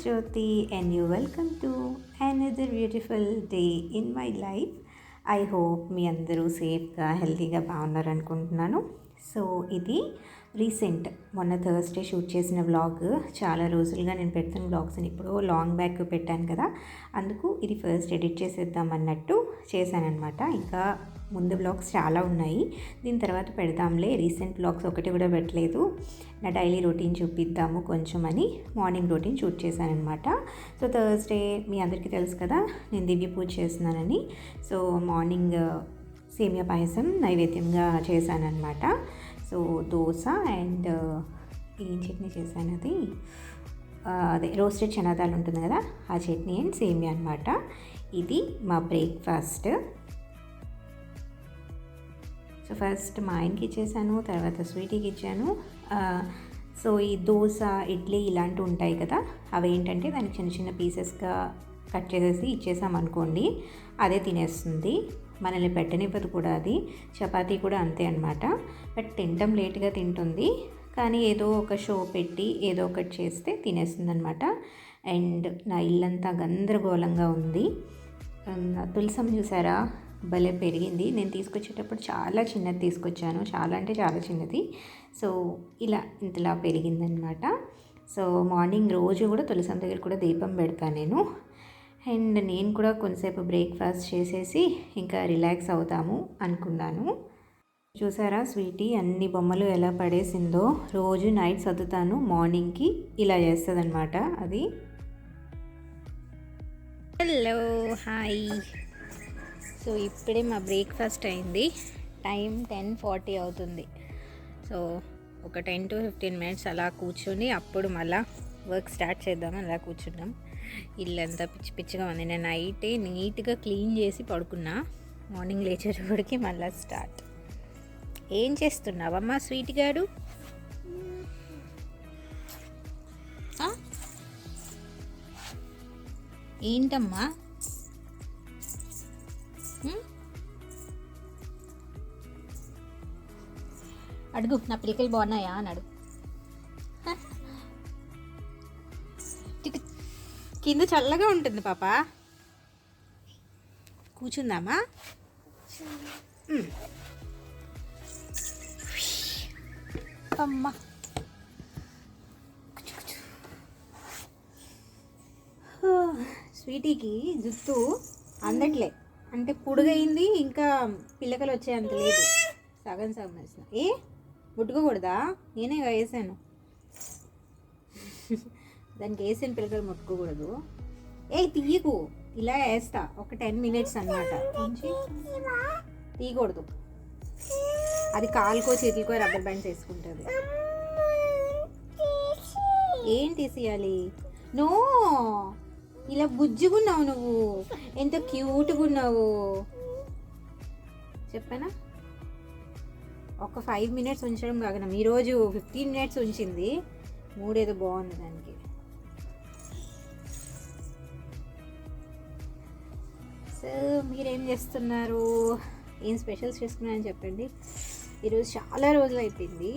Jyoti and you welcome to another beautiful day in my life. I hope మీ అందరూ సేఫ్గా హెల్తీగా బాగున్నారు అనుకుంటున్నాను. సో ఇది రీసెంట్ మొన్న థర్స్డే షూట్ చేసిన వ్లాగ్. చాలా రోజులుగా నేను పెడుతున్న వ్లాగ్స్ని ఇప్పుడు లాంగ్ బ్యాక్ పెట్టాను కదా, అందుకు ఇది ఫస్ట్ ఎడిట్ చేసేద్దాం అన్నట్టు చేశానమాట. ఇంకా ముందు వ్లాగ్స్ చాలా ఉన్నాయి, దీని తర్వాత పెడదాంలే. రీసెంట్ వ్లాగ్స్ ఒకటి కూడా పెట్టలేదు. నా డైలీ రొటీన్ చూపిద్దాము కొంచెం అని మార్నింగ్ రొటీన్ షూట్ చేశానమాట. సో థర్స్డే మీ అందరికీ తెలుసు కదా, నేను దివ్య పూజ చేస్తున్నానని. సో మార్నింగ్ సేమియా పాయసం నైవేద్యంగా చేశానమాట. సో దోశ అండ్ ఏం చట్నీ చేశాను, అది అదే రోస్టెడ్ చనాదాలు ఉంటుంది కదా, ఆ చట్నీ అండ్ సేమియా అనమాట. ఇది మా బ్రేక్ఫాస్ట్. సో ఫస్ట్ మా ఆయనకి ఇచ్చేసాను, తర్వాత స్వీటీకి ఇచ్చాను. సో ఈ దోశ ఇడ్లీ ఇలాంటివి ఉంటాయి కదా, అవి ఏంటంటే దానికి చిన్న చిన్న పీసెస్గా కట్ చేసేసి ఇచ్చేసామనుకోండి, అదే తినేస్తుంది. మనల్ని పెట్టనివ్వదు కూడా. అది చపాతీ కూడా అంతే అనమాట. బట్ తినటం లేట్గా తింటుంది, కానీ ఏదో ఒక షో పెట్టి ఏదో ఒకటి చేస్తే తినేస్తుంది అనమాట. అండ్ నా ఇల్లంతా గందరగోళంగా ఉంది. తులసం చూసారా, భలే పెరిగింది. నేను తీసుకొచ్చేటప్పుడు చాలా చిన్నది తీసుకొచ్చాను, చాలా అంటే చాలా చిన్నది. సో ఇలా ఇంతలా పెరిగిందనమాట. సో మార్నింగ్ రోజు కూడా తులసం దగ్గర కూడా దీపం పెడతాను నేను. అండ్ నేను కూడా కొంతసేపు బ్రేక్ఫాస్ట్ చేసేసి ఇంకా రిలాక్స్ అవుతాము అనుకున్నాను. చూసారా స్వీటీ అన్ని బొమ్మలు ఎలా పడేసిందో. రోజు నైట్ సర్దుతాను, మార్నింగ్కి ఇలా చేస్తుంది అనమాట అది. Hello hi. సో ఇప్పుడే మా బ్రేక్ఫాస్ట్ అయింది. టైం 10:40 అవుతుంది. సో ఒక 10 to 15 minutes అలా కూర్చొని అప్పుడు మళ్ళీ వర్క్ స్టార్ట్ చేద్దామని అలా కూర్చున్నాం. ఇల్లంతా పిచ్చి పిచ్చిగా ఉంది. నేను నైటే నీట్గా క్లీన్ చేసి పడుకున్నా, మార్నింగ్ లేచేటప్పటికి మళ్ళీ స్టార్ట్. ఏం చేస్తున్నావమ్మా స్వీట్ గాడు? ఏంటమ్మా? అడుగు, నా పిల్లకలు బాగున్నాయా అని అడుగు. కింద చల్లగా ఉంటుంది పాప, కూర్చుందామా? అమ్మ స్వీటీకి జుట్టు అందట్లే, అంటే పొడుగైంది, ఇంకా పిల్లకలు వచ్చేంత లేదు. సగం సగం వేసిన. ఏ ముట్టుకోకూడదా? నేనే వేసాను దానికి. వేసిన పిల్లకలు ముట్టుకోకూడదు. ఏ తీయకు, ఇలా వేస్తా ఒక 10 minutes అన్నమాట. తీయకూడదు, అది కాలుకో చేతులకో రబ్బర్ బ్యాండ్స్ వేసుకుంటుంది. ఏం తీసేయాలి? నో, ఇలా బుజ్జుగున్నావు నువ్వు, ఎంత క్యూట్గా ఉన్నావు చెప్పానా. ఒక 5 minutes ఉంచడం కాకుండా ఈరోజు 15 minutes ఉంచింది. మూడేదో బాగుంది దానికి. సో మీరేం చేస్తున్నారు? ఏం స్పెషల్స్ చేసుకున్నారని చెప్పండి. ఈరోజు చాలా రోజులు అయిపోయింది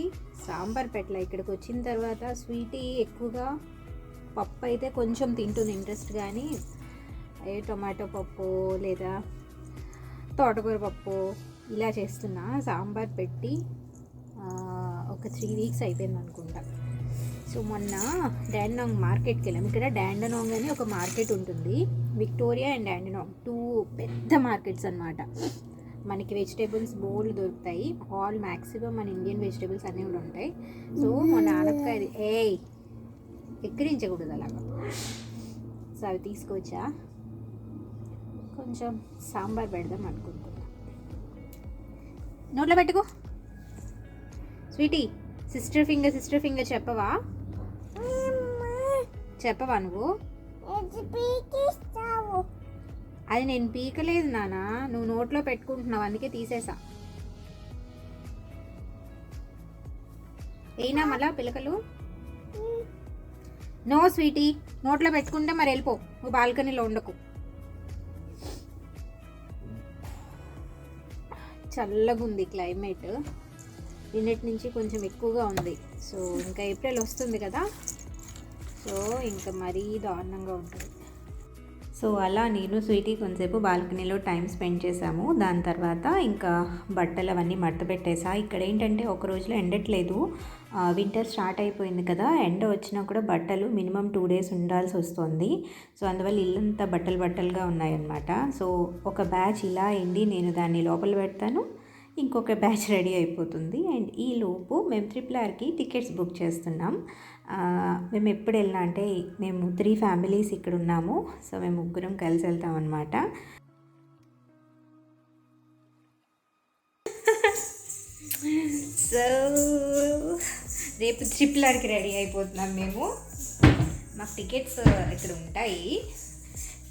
సాంబార్ పెట్టలే. ఇక్కడికి వచ్చిన తర్వాత స్వీటీ ఎక్కువగా పప్పు అయితే కొంచెం తింటుంది ఇంట్రెస్ట్, కానీ టొమాటో పప్పు లేదా తోటకూర పప్పు ఇలా చేస్తున్నా. సాంబార్ పెట్టి ఒక 3 weeks అయిపోయింది అనుకుంటా. సో మొన్న డాండనాంగ్ మార్కెట్కి వెళ్ళాం. ఇక్కడ డాండనాంగ్ అని ఒక మార్కెట్ ఉంటుంది, విక్టోరియా అండ్ డాండనాంగ్ 2 పెద్ద మార్కెట్స్ అనమాట. మనకి వెజిటేబుల్స్ బోల్డ్ దొరుకుతాయి. ఆల్ మ్యాక్సిమం మన ఇండియన్ వెజిటేబుల్స్ అన్నీ కూడా ఉంటాయి. సో మా నాన్నకాయది ఎక్కిరించకూడదు అలాగా. సో అవి తీసుకొచ్చా, కొంచెం సాంబార్ పెడదాం అనుకుంటున్నా. నోట్లో పెట్టుకో స్వీటీ. సిస్టర్ ఫింగర్ చెప్పవా నువ్వు? అది నేను పీకలేదు నాన్న, నువ్వు నోట్లో పెట్టుకుంటున్నావు అందుకే తీసేసా. అయినా మళ్ళా పిలకలు. నో స్వీటీ, నోట్లో పెట్టుకుంటే మరి వెళ్ళిపో, నువ్వు బాల్కనీలో ఉండకు. చల్లగా ఉంది క్లైమేట్, నిన్నటి నుంచి కొంచెం ఎక్కువగా ఉంది. సో ఇంకా ఏప్రిల్ వస్తుంది కదా, సో ఇంకా మరీ దారుణంగా ఉంటుంది. సో అలా నేను స్వీటీ కొంతసేపు బాల్కనీలో టైం స్పెండ్ చేశాము. దాని తర్వాత ఇంకా బట్టలు అవన్నీ మడత పెట్టేసా. ఇక్కడ ఏంటంటే ఒక రోజులో ఎండట్లేదు, వింటర్ స్టార్ట్ అయిపోయింది కదా, ఎండ వచ్చినా కూడా బట్టలు మినిమం 2 days ఉండాల్సి వస్తుంది. సో అందువల్ల ఇల్లంతా బట్టలు బట్టలుగా ఉన్నాయన్నమాట. సో ఒక బ్యాచ్ ఇలా అయింది, నేను దాన్ని లోపల పెడతాను, ఇంకొక బ్యాచ్ రెడీ అయిపోతుంది. అండ్ ఈ లోపు మేము RRRకి టికెట్స్ బుక్ చేస్తున్నాం. మేము ఎప్పుడు వెళ్ళినా అంటే మేము 3 ఫ్యామిలీస్ ఇక్కడ ఉన్నాము. సో మేము ముగ్గురం కలిసి వెళ్తాం అనమాట. సో రేపు RRRకి రెడీ అయిపోతున్నాం మేము. మాకు టికెట్స్ ఇక్కడ ఉంటాయి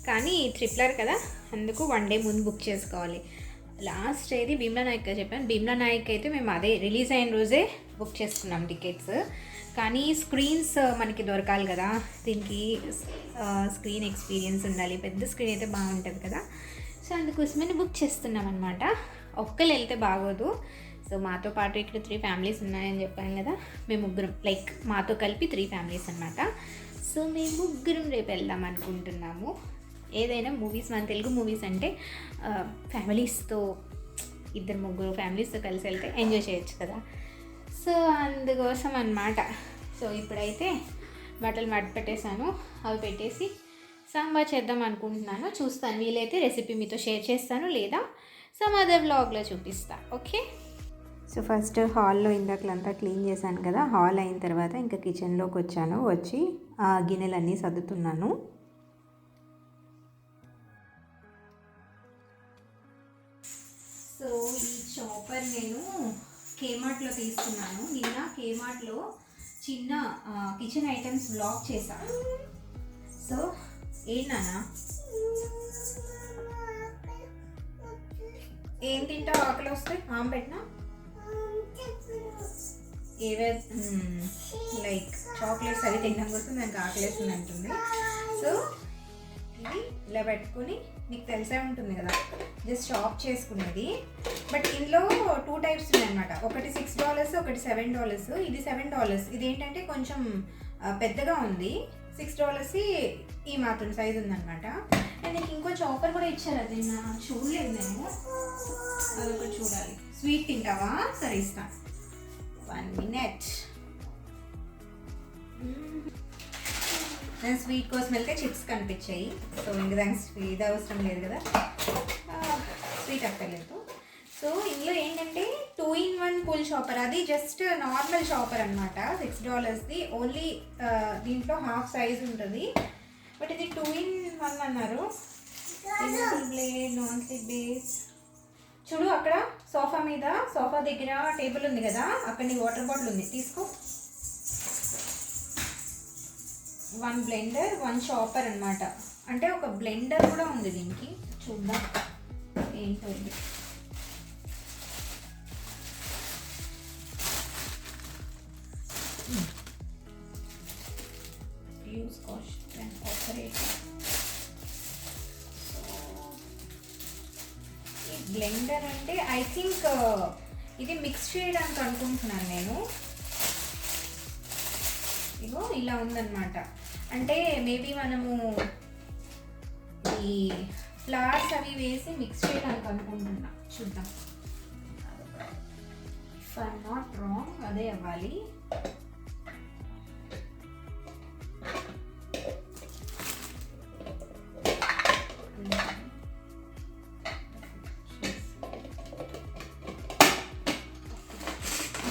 కానీ RRR కదా, అందుకు 1 day ముందు బుక్ చేసుకోవాలి. లాస్ట్ ఏది భీమ్లా నాయక్ చెప్పాను. భీమ్లా నాయక్ అయితే మేము అదే రిలీజ్ అయిన రోజే బుక్ చేసుకున్నాం టికెట్స్. కానీ స్క్రీన్స్ మనకి దొరకాలి కదా, దీనికి స్క్రీన్ ఎక్స్పీరియన్స్ ఉండాలి, పెద్ద స్క్రీన్ అయితే బాగుంటుంది కదా. సో అందుకోసమే బుక్ చేస్తున్నాం అనమాట. ఒక్కరు వెళ్తే బాగోదు. సో మాతో పాటు ఇక్కడ 3 ఫ్యామిలీస్ ఉన్నాయని చెప్పాను కదా, మేము ముగ్గురం, లైక్ మాతో కలిపి 3 ఫ్యామిలీస్ అనమాట. సో మేము ముగ్గురం రేపు వెళ్దాం అనుకుంటున్నాము. ఏదైనా మూవీస్, మన తెలుగు మూవీస్ అంటే ఫ్యామిలీస్తో, 2-3 ఫ్యామిలీస్తో కలిసి వెళ్తే ఎంజాయ్ చేయొచ్చు కదా. సో అందుకోసం అన్నమాట. సో ఇప్పుడైతే బట్టలు మడత పెట్టేశాను, అవి పెట్టేసి సాంబార్ చేద్దాం అనుకుంటున్నాను. చూస్తాను, వీలైతే రెసిపీ మీతో షేర్ చేస్తాను, లేదా సమ్ అదర్ వ్లాగ్లో చూపిస్తా. ఓకే. సో ఫస్ట్ హాల్లో ఇందాకలంతా క్లీన్ చేశాను కదా, హాల్ అయిన తర్వాత ఇంకా కిచెన్లోకి వచ్చాను. వచ్చి గిన్నెలన్నీ సర్దుతున్నాను. సో ఈ చాపర్ నేను కేమార్ట్లో తీసుకున్నాను. నిన్న కేమార్ట్లో చిన్న కిచెన్ ఐటమ్స్ బ్లాక్ చేశాను. సో ఏంటన్నా, ఏం తింటావు? ఆకలి వస్తే ఆమె పెట్టినా ఏవే లైక్ చాక్లెట్స్ అవి తినడం కోసం నాకు ఆకలేస్తుంది అంటుంది. సో ఇది ఇలా పెట్టుకుని, మీకు తెలిసే ఉంటుంది కదా, జస్ట్ చాప్ చేసుకునేది. బట్ ఇందులో 2 types ఉన్నాయన్నమాట. ఒకటి $6, ఒకటి $7. ఇది $7. ఇదేంటంటే కొంచెం పెద్దగా ఉంది. $6 ఈ మాత్రం సైజు ఉందన్నమాట. అండ్ నీకు ఇంకో చాపర్ కూడా ఇచ్చారు, అది నా చూడలేదు నేను, అదొకటి చూడాలి. స్వీట్ తింటావా? సరే ఇస్తాను, 1 minute. నేను స్వీట్ కోసం వెళ్తే చిప్స్ కనిపించాయి. సో ఇంక దానికి స్వీట్ అవసరం లేదు కదా, స్వీట్ అక్కర్లేదు. సో ఇందులో ఏంటంటే 2-in-1 పుల్ చాపర్. అది జస్ట్ నార్మల్ చాపర్ అనమాట, $6ది. ఓన్లీ దీంట్లో హాఫ్ సైజ్ ఉంటుంది. బట్ ఇది 2-in-1 అన్నారు. Blade, non stick base. చూడు అక్కడ సోఫా మీద, సోఫా దగ్గర టేబుల్ ఉంది కదా, అక్కడ నీ వాటర్ బాటిల్ ఉంది, తీసుకో. 1 blender, 1 చాపర్ అనమాట. అంటే ఒక బ్లెండర్ కూడా ఉంది దీనికి. చూద్దాం ఏంటో ఇది. Use cost and operate. ఈ బ్లెండర్ అంటే ఐ థింక్ ఇది మిక్స్ చేయడానికి అనుకుంటున్నాను నేను. ఇగో ఇలా ఉందన్నమాట. అంటే మేబీ మనము ఈ ఫ్లవర్స్ అవి వేసి మిక్స్ చేయడానికి అనుకుంటున్నా, చూద్దాం. ఇఫ్ ఐఎమ్ నాట్ రాంగ్ అదే అవ్వాలి.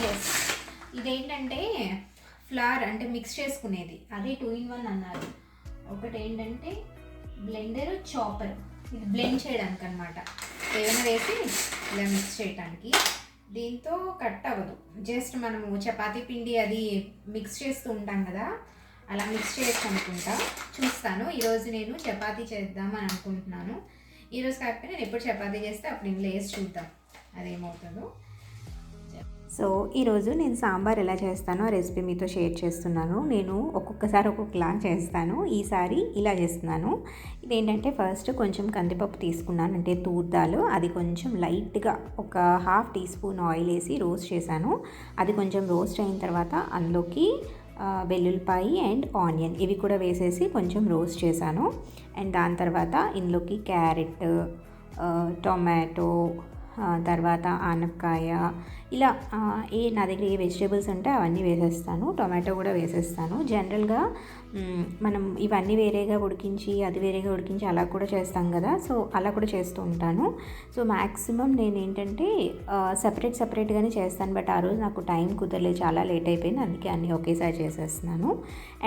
ఎస్, ఇదేంటంటే ఫ్లవర్ అంటే మిక్స్ చేసుకునేది, అదే 2-in-1 అన్నారు. ఒకటి ఏంటంటే బ్లెండర్, చాపర్. ఇది బ్లెండ్ చేయడానికి అనమాట, ఏమైనా వేసి ఇలా మిక్స్ చేయడానికి. దీంతో కట్ అవ్వదు, జస్ట్ మనము చపాతీ పిండి అది మిక్స్ చేస్తూ ఉంటాం కదా, అలా మిక్స్ చేయొచ్చు అనుకుంటా. చూస్తాను, ఈరోజు నేను చపాతీ చేద్దామని అనుకుంటున్నాను. ఈరోజు కాకపోతే నేను ఎప్పుడు చపాతీ చేస్తే అప్పుడు ఇందులో వేసి చూద్దాం అదేమవుతుందో. సో ఈరోజు నేను సాంబార్ ఎలా చేస్తానో రెసిపీ మీతో షేర్ చేస్తున్నాను. నేను ఒక్కొక్కసారి ఒక్కొక్కలా చేస్తాను, ఈసారి ఇలా చేస్తున్నాను. ఇదేంటంటే ఫస్ట్ కొంచెం కందిపప్పు తీసుకున్నాను, అంటే తూర్దాలు. అది కొంచెం లైట్గా ఒక 1/2 teaspoon ఆయిల్ వేసి రోస్ట్ చేశాను. అది కొంచెం రోస్ట్ అయిన తర్వాత అందులోకి వెల్లుల్లిపాయి అండ్ ఆనియన్ ఇవి కూడా వేసేసి కొంచెం రోస్ట్ చేశాను. అండ్ దాని తర్వాత ఇందులోకి క్యారెట్, టొమాటో, తర్వాత ఆనపకాయ, ఇలా నా దగ్గర ఏ వెజిటేబుల్స్ ఉంటే అవన్నీ వేసేస్తాను. టొమాటో కూడా వేసేస్తాను. జనరల్గా మనం ఇవన్నీ వేరేగా ఉడికించి అది వేరేగా ఉడికించి అలా కూడా చేస్తాం కదా, సో అలా కూడా చేస్తూ ఉంటాను. సో మ్యాక్సిమం నేను ఏంటంటే సపరేట్గానే చేస్తాను. బట్ ఆ రోజు నాకు టైం కుదరలేదు, చాలా లేట్ అయిపోయింది, అందుకే అన్నీ ఒకేసారి చేసేస్తున్నాను.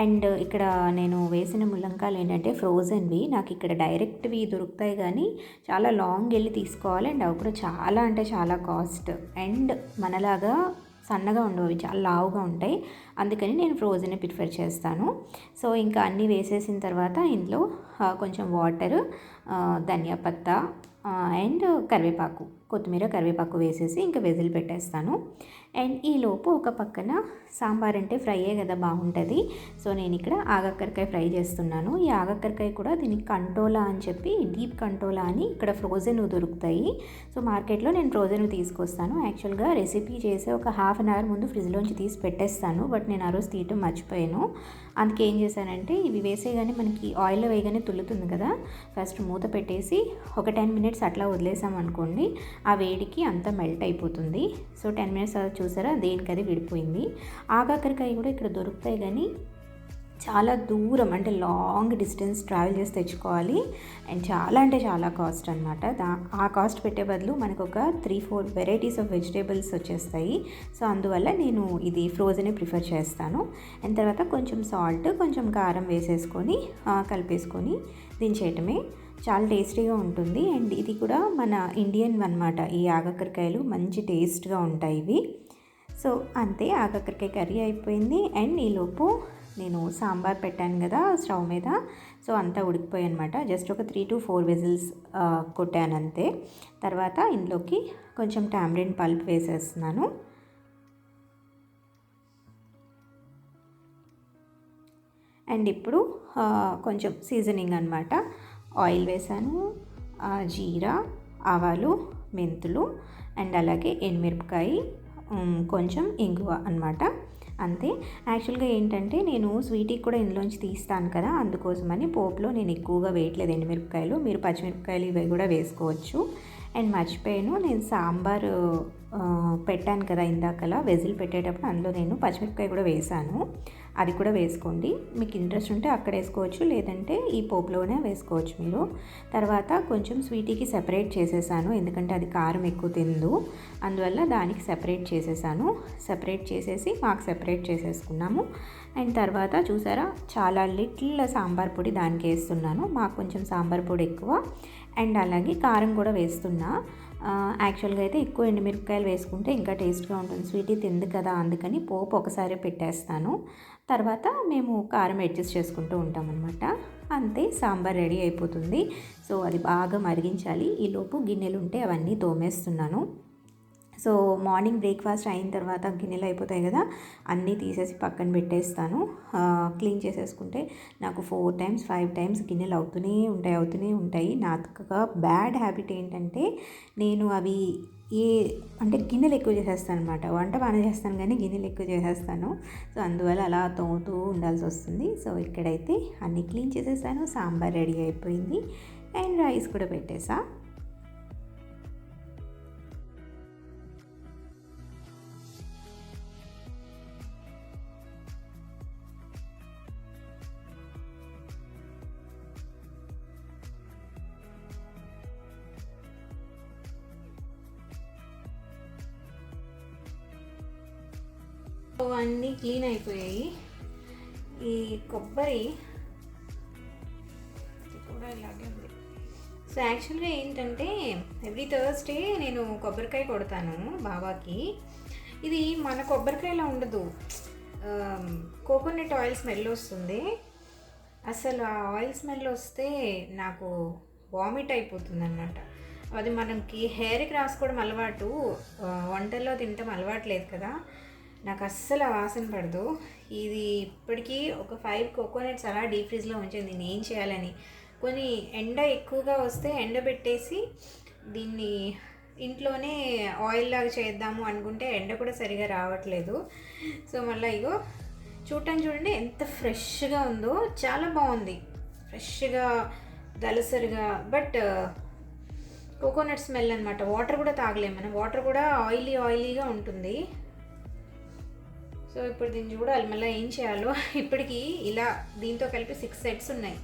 అండ్ ఇక్కడ నేను వేసిన ముల్లంకాయలు ఏంటంటే ఫ్రోజన్వి. నాకు ఇక్కడ డైరెక్ట్వి దొరుకుతాయి కానీ చాలా లాంగ్ వెళ్ళి తీసుకోవాలి. అండ్ అవి కూడా చాలా అంటే చాలా కాస్ట్. అండ్ మనలాగా సన్నగా ఉండవు, అవి చాలా లావుగా ఉంటాయి. అందుకని నేను ఫ్రోజన్ ప్రిఫర్ చేస్తాను. సో ఇంకా అన్నీ వేసేసిన తర్వాత ఇందులో కొంచెం వాటర్, ధనియా పత్తా అండ్ కరివేపాకు, కొత్తిమీర, కరివేపాకు వేసేసి ఇంకా వెజిల్ పెట్టేస్తాను. అండ్ ఈలోపు ఒక పక్కన సాంబార్ అంటే ఫ్రైయే కదా బాగుంటుంది. సో నేను ఇక్కడ ఆగక్కరకాయ ఫ్రై చేస్తున్నాను. ఈ ఆగక్కరకాయ కూడా దీనికి కంటోలా అని చెప్పి, డీప్ కంటోలా అని ఇక్కడ ఫ్రోజన్ దొరుకుతాయి. సో మార్కెట్లో నేను ఫ్రోజన్ తీసుకొస్తాను. యాక్చువల్గా రెసిపీ చేసి ఒక హాఫ్ అన్ అవర్ ముందు ఫ్రిడ్జ్లోంచి తీసి పెట్టేస్తాను. బట్ నేను ఆ రోజు తీయటం మర్చిపోయాను. అందుకే ఏం చేశానంటే ఇవి వేసేగానే మనకి ఆయిల్లో వేయగానే తుల్లుతుంది కదా, ఫస్ట్ మూత పెట్టేసి ఒక 10 మినిట్స్ అట్లా వదిలేసామనుకోండి, ఆ వేడికి అంతా మెల్ట్ అయిపోతుంది. సో 10 మినిట్స్ చూసారా, దేనికి అది విడిపోయింది. ఆగాకరకాయ కూడా ఇక్కడ దొరుకుతాయి కానీ చాలా దూరం, అంటే లాంగ్ డిస్టెన్స్ ట్రావెల్ చేసి తెచ్చుకోవాలి. అండ్ చాలా అంటే చాలా కాస్ట్ అనమాట. ఆ కాస్ట్ పెట్టే బదులు మనకు ఒక 3-4 వెరైటీస్ ఆఫ్ వెజిటేబుల్స్ వచ్చేస్తాయి. సో అందువల్ల నేను ఇది ఫ్రోజనే ప్రిఫర్ చేస్తాను. అండ్ తర్వాత కొంచెం సాల్ట్, కొంచెం కారం వేసేసుకొని కలిపేసుకొని దించేయటమే. చాలా టేస్టీగా ఉంటుంది. అండ్ ఇది కూడా మన ఇండియన్ అనమాట. ఈ ఆగక్కరకాయలు మంచి టేస్ట్గా ఉంటాయి ఇవి. సో అంతే, ఆగక్కరకాయ కర్రీ అయిపోయింది. అండ్ ఈలోపు నేను సాంబార్ పెట్టాను కదా స్టవ్ మీద, సో అంతా ఉడికిపోయి అనమాట. జస్ట్ ఒక 3-4 విజిల్స్ కొట్టాను అంతే. తర్వాత ఇందులోకి కొంచెం టామరిన్ పల్ప్ వేసేస్తున్నాను. అండ్ ఇప్పుడు కొంచెం సీజనింగ్ అనమాట. ఆయిల్ వేసాను, జీరా, ఆవాలు, మెంతులు అండ్ అలాగే ఎండుమిరపకాయ, కొంచెం ఇంగువ అనమాట. అంతే. యాక్చువల్గా ఏంటంటే నేను స్వీట్కి కూడా ఇందులోంచి తీస్తాను కదా, అందుకోసమని పోపులో నేను ఎక్కువగా వేయట్లేదు ఎండుమిరపకాయలు. మీరు పచ్చిమిరపకాయలు ఇవి కూడా వేసుకోవచ్చు. అండ్ మర్చిపోయాను, నేను సాంబార్ పెట్టాను కదా ఇందాకలా వెజిల్ పెట్టేటప్పుడు, అందులో నేను పచ్చిమిరపకాయ కూడా వేసాను. అది కూడా వేసుకోండి, మీకు ఇంట్రెస్ట్ ఉంటే అక్కడ వేసుకోవచ్చు, లేదంటే ఈ పోపులోనే వేసుకోవచ్చు మీరు. తర్వాత కొంచెం స్వీటీకి సెపరేట్ చేసేసాను, ఎందుకంటే అది కారం ఎక్కువ తిందు, అందువల్ల దానికి సెపరేట్ చేసేసాను. సెపరేట్ చేసేసి మాకు సెపరేట్ చేసేసుకున్నాము. అండ్ తర్వాత చూసారా, చాలా లిటిల్ సాంబార్ పొడి దానికి వేస్తున్నాను. మాకు కొంచెం సాంబార్ పొడి ఎక్కువ. అండ్ అలాగే కారం కూడా వేస్తున్నా. యాక్చువల్గా అయితే ఎక్కువ ఎండుమిరపకాయలు వేసుకుంటే ఇంకా టేస్ట్గా ఉంటుంది, స్వీటీ తింది కదా, అందుకని పోపు ఒకసారి పెట్టేస్తాను. తర్వాత మేము కారం అడ్జస్ట్ చేసుకుంటూ ఉంటాం అనమాట. అంతే, సాంబార్ రెడీ అయిపోతుంది. సో అది బాగా మరిగించాలి. ఈలోపు గిన్నెలు ఉంటే అవన్నీ తోమేస్తున్నాను. సో మార్నింగ్ బ్రేక్ఫాస్ట్ అయిన తర్వాత గిన్నెలు అయిపోతాయి కదా, అన్నీ తీసేసి పక్కన పెట్టేస్తాను. క్లీన్ చేసేసుకుంటే నాకు 4 times 5 times గిన్నెలు అవుతూనే ఉంటాయి. నాకు బ్యాడ్ హ్యాబిట్ ఏంటంటే నేను అవి అంటే గిన్నెలు ఎక్కువ చేసేస్తాను అనమాట. వంట బాగానే చేస్తాను కానీ గిన్నెలు ఎక్కువ చేసేస్తాను. సో అందువల్ల అలా తోముతూ ఉండాల్సి వస్తుంది. సో ఇక్కడైతే అన్నీ క్లీన్ చేసేసాను, సాంబార్ రెడీ అయిపోయింది అండ్ రైస్ కూడా పెట్టేసా. అన్నీ క్లీన్ అయిపోయాయి. ఈ కొబ్బరి కూడా ఇలాగే ఉంది. సో యాక్చువల్గా ఏంటంటే ఎవ్రీ థర్స్డే నేను కొబ్బరికాయ కొడతాను బాబాకి. ఇది మన కొబ్బరికాయలా ఉండదు, కోకోనట్ ఆయిల్ స్మెల్ వస్తుంది. అసలు ఆ ఆయిల్ స్మెల్ వస్తే నాకు వామిట్ అయిపోతుంది అన్నమాట. అది మనకి హెయిర్కి రాసుకోవడం అలవాటు, వంటల్లో తినటం అలవాటు లేదు కదా, నాకు అస్సలు వాసన పడదు. ఇది ఇప్పటికీ ఒక 5 కోకోనట్స్ అలా డీప్ ఫ్రిడ్జ్లో ఉంచింది, నేను ఏం చేయాలని. కొన్ని ఎండ ఎక్కువగా వస్తే ఎండబెట్టేసి దీన్ని ఇంట్లోనే ఆయిల్ లాగా చేద్దాము అనుకుంటే ఎండ కూడా సరిగా రావట్లేదు. సో మళ్ళీ ఇగో చూడటానికి చూడండి ఎంత ఫ్రెష్గా ఉందో, చాలా బాగుంది, ఫ్రెష్గా దలసరిగా. బట్ కోకోనట్ స్మెల్ అనమాట. వాటర్ కూడా తాగలేము మనం, వాటర్ కూడా ఆయిలీగా ఉంటుంది. సో ఇప్పుడు దీన్ని చూడాలి మళ్ళీ ఏం చేయాలో. ఇప్పటికీ ఇలా దీంతో కలిపి 6 సెట్స్ ఉన్నాయి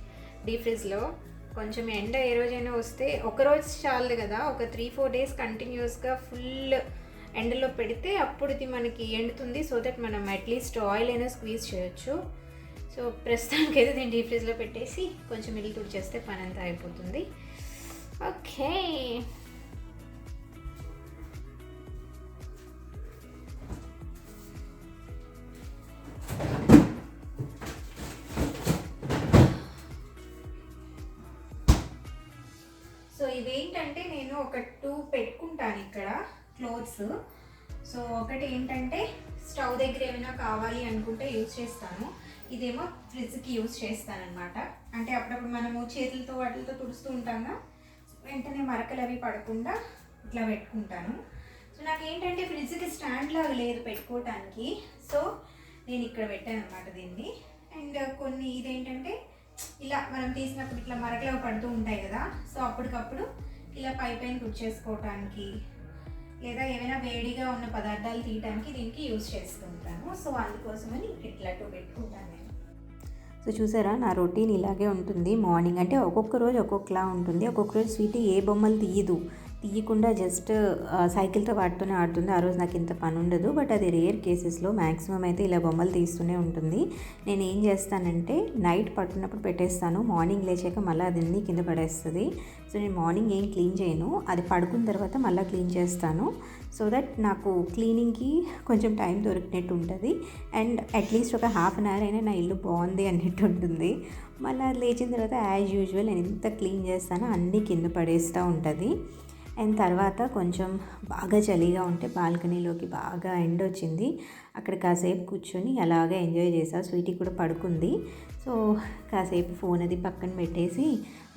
డీప్ ఫ్రిడ్జ్లో. కొంచెం ఎండ ఏ రోజైనా వస్తే, ఒకరోజు చాలు కదా, ఒక 3-4 డేస్ కంటిన్యూస్గా ఫుల్ ఎండలో పెడితే అప్పుడు ఇది మనకి ఎండుతుంది. సో దట్ మనం అట్లీస్ట్ ఆయిల్ అయినా స్క్వీజ్ చేయొచ్చు. సో ప్రస్తుతానికి అయితే నేను డీప్ ఫ్రిడ్జ్లో పెట్టేసి కొంచెం ఇల్లు తుడిచేస్తే పని అంతా అయిపోతుంది. ఓకే, సో ఇవేంటంటే నేను ఒక 2 పెట్టుకుంటాను ఇక్కడ క్లోత్స్. సో ఒకటి ఏంటంటే స్టవ్ దగ్గర ఏమైనా కావాలి అనుకుంటే యూజ్ చేస్తాను, ఇదేమో ఫ్రిడ్జ్కి యూజ్ చేస్తానన్నమాట. అంటే అప్పుడప్పుడు మనము చేతులతో వాటితో తుడుస్తూ ఉంటాము, వెంటనే మరకలు అవి పడకుండా ఇట్లా పెట్టుకుంటాను. సో నాకు ఏంటంటే ఫ్రిడ్జ్కి స్టాండ్ లాగా లేదు పెట్టుకోవటానికి, సో నేను ఇక్కడ పెట్టాను అనమాట దీన్ని. అండ్ కొన్ని ఇదేంటంటే ఇలా మనం తీసినప్పుడు ఇట్లా మరకలు పడుతూ ఉంటాయి కదా, సో అప్పటికప్పుడు ఇలా పైన తుడిచేసుకోవటానికి లేదా ఏమైనా వేడిగా ఉన్న పదార్థాలు తీయడానికి దీనికి యూజ్ చేస్తూ ఉంటాను. సో అందుకోసమని ఇట్లా పెట్టుకుంటాను నేను. సో చూసారా, నా రొటీన్ ఇలాగే ఉంటుంది. మార్నింగ్ అంటే ఒక్కొక్క రోజు ఒక్కొక్కలా ఉంటుంది. ఒక్కొక్క రోజు స్వీటీ ఏ బొమ్మలు తీయకుండా జస్ట్ సైకిల్తో వాటితోనే ఆడుతుంది. ఆ రోజు నాకు ఇంత పని ఉండదు. బట్ అది రేర్ కేసెస్లో, మ్యాక్సిమం అయితే ఇలా బొమ్మలు తీస్తూనే ఉంటుంది. నేను ఏం చేస్తానంటే నైట్ పడుకున్నప్పుడు పెట్టేస్తాను, మార్నింగ్ లేచాక మళ్ళీ అది కింద పడేస్తుంది. సో నేను మార్నింగ్ ఏం క్లీన్ చేయను, అది పడుకున్న తర్వాత మళ్ళీ క్లీన్ చేస్తాను. సో దట్ నాకు క్లీనింగ్కి కొంచెం టైం దొరికినట్టు ఉంటుంది. అండ్ అట్లీస్ట్ ఒక హాఫ్ అన్ అవర్ అయినా నా ఇల్లు బాగుంది అన్నట్టు ఉంటుంది. మళ్ళీ లేచిన తర్వాత యాజ్ యూజువల్ నేను ఎంత క్లీన్ చేస్తానో అన్నీ కింద పడేస్తూ ఉంటుంది. అండ్ తర్వాత కొంచెం బాగా చలిగా ఉంటే బాల్కనీలోకి బాగా ఎండ వచ్చింది, అక్కడ కాసేపు కూర్చొని అలాగే ఎంజాయ్ చేసా. స్వీటీ కూడా పడుకుంది. సో కాసేపు ఫోన్ అది పక్కన పెట్టేసి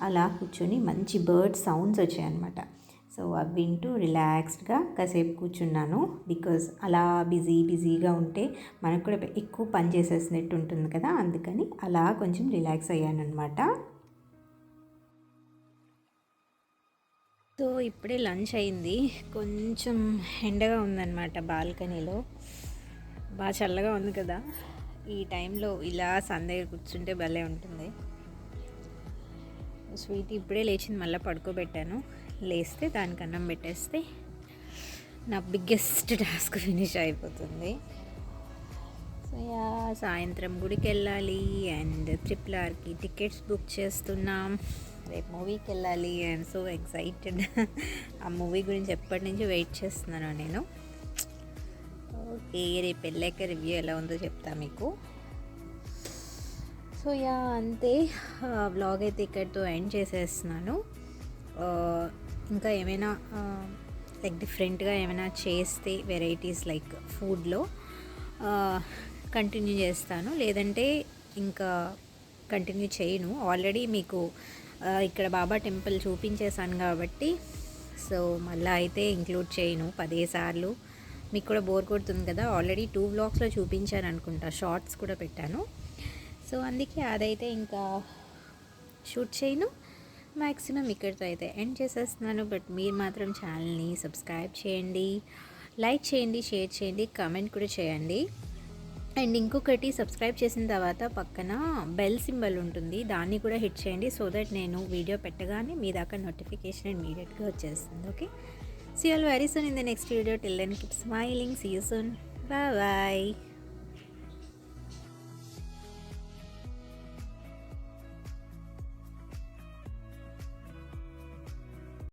అలా కూర్చొని మంచి బర్డ్ సౌండ్స్ వచ్చాయన్నమాట. సో అవి వింటూ రిలాక్స్డ్గా కాసేపు కూర్చున్నాను. బికాజ్ అలా బిజీగా ఉంటే మనకు కూడా ఎక్కువ పని చేసేసినట్టు ఉంటుంది కదా, అందుకని అలా కొంచెం రిలాక్స్ అయ్యాను అనమాట. సో ఇప్పుడే లంచ్ అయింది, కొంచెం ఎండగా ఉందన్నమాట బాల్కనీలో, బాగా చల్లగా ఉంది కదా. ఈ టైంలో ఇలా సన్ దగ్గర కూర్చుంటే భలే ఉంటుంది. స్వీట్ ఇప్పుడే లేచింది, మళ్ళీ పడుకోబెట్టాను. లేస్తే దానికి అన్నం పెట్టేస్తే నా బిగ్గెస్ట్ టాస్క్ ఫినిష్ అయిపోతుంది. సో సాయంత్రం గుడికి వెళ్ళాలి అండ్ RRRకి టికెట్స్ బుక్ చేస్తున్నాం. రేపు మూవీకి వెళ్ళాలి. I'm so excited. ఆ మూవీ గురించి ఎప్పటి నుంచి వెయిట్ చేస్తున్నాను నేను. ఓకే, రేపు వెళ్ళాక రివ్యూ ఎలా ఉందో చెప్తా మీకు. సో అంతే, వ్లాగ్ అయితే ఇక్కడితో ఎండ్ చేసేస్తున్నాను. ఇంకా ఏమైనా లైక్ డిఫరెంట్గా ఏమైనా చేస్తే వెరైటీస్ లైక్ ఫుడ్లో కంటిన్యూ చేస్తాను, లేదంటే ఇంకా కంటిన్యూ చేయను. ఆల్రెడీ మీకు ఇక్కడ బాబా టెంపుల్ చూపించేశాను కాబట్టి సో మళ్ళీ అయితే ఇంక్లూడ్ చేయను 10 సార్లు. మీకు కూడా బోర్ కొడుతుంది కదా, ఆల్రెడీ 2 వ్లాగ్స్లో చూపించాను అనుకుంటా, షార్ట్స్ కూడా పెట్టాను. సో అందుకే అదైతే ఇంకా షూట్ చేయను. మ్యాక్సిమం ఇక్కడితో అయితే ఎండ్ చేసేస్తున్నాను. బట్ మీరు మాత్రం ఛానల్ని సబ్స్క్రైబ్ చేయండి, లైక్ చేయండి, షేర్ చేయండి, కామెంట్ కూడా చేయండి. అండ్ ఇంకొకటి, సబ్స్క్రైబ్ చేసిన తర్వాత పక్కన బెల్ సింబల్ ఉంటుంది, దాన్ని కూడా హిట్ చేయండి. సో దట్ నేను వీడియో పెట్టగానే మీ దాకా నోటిఫికేషన్ ఇమీడియట్గా వచ్చేస్తుంది. Okay, see you all very soon in the next video. Till then keep smiling. See you soon. Bye.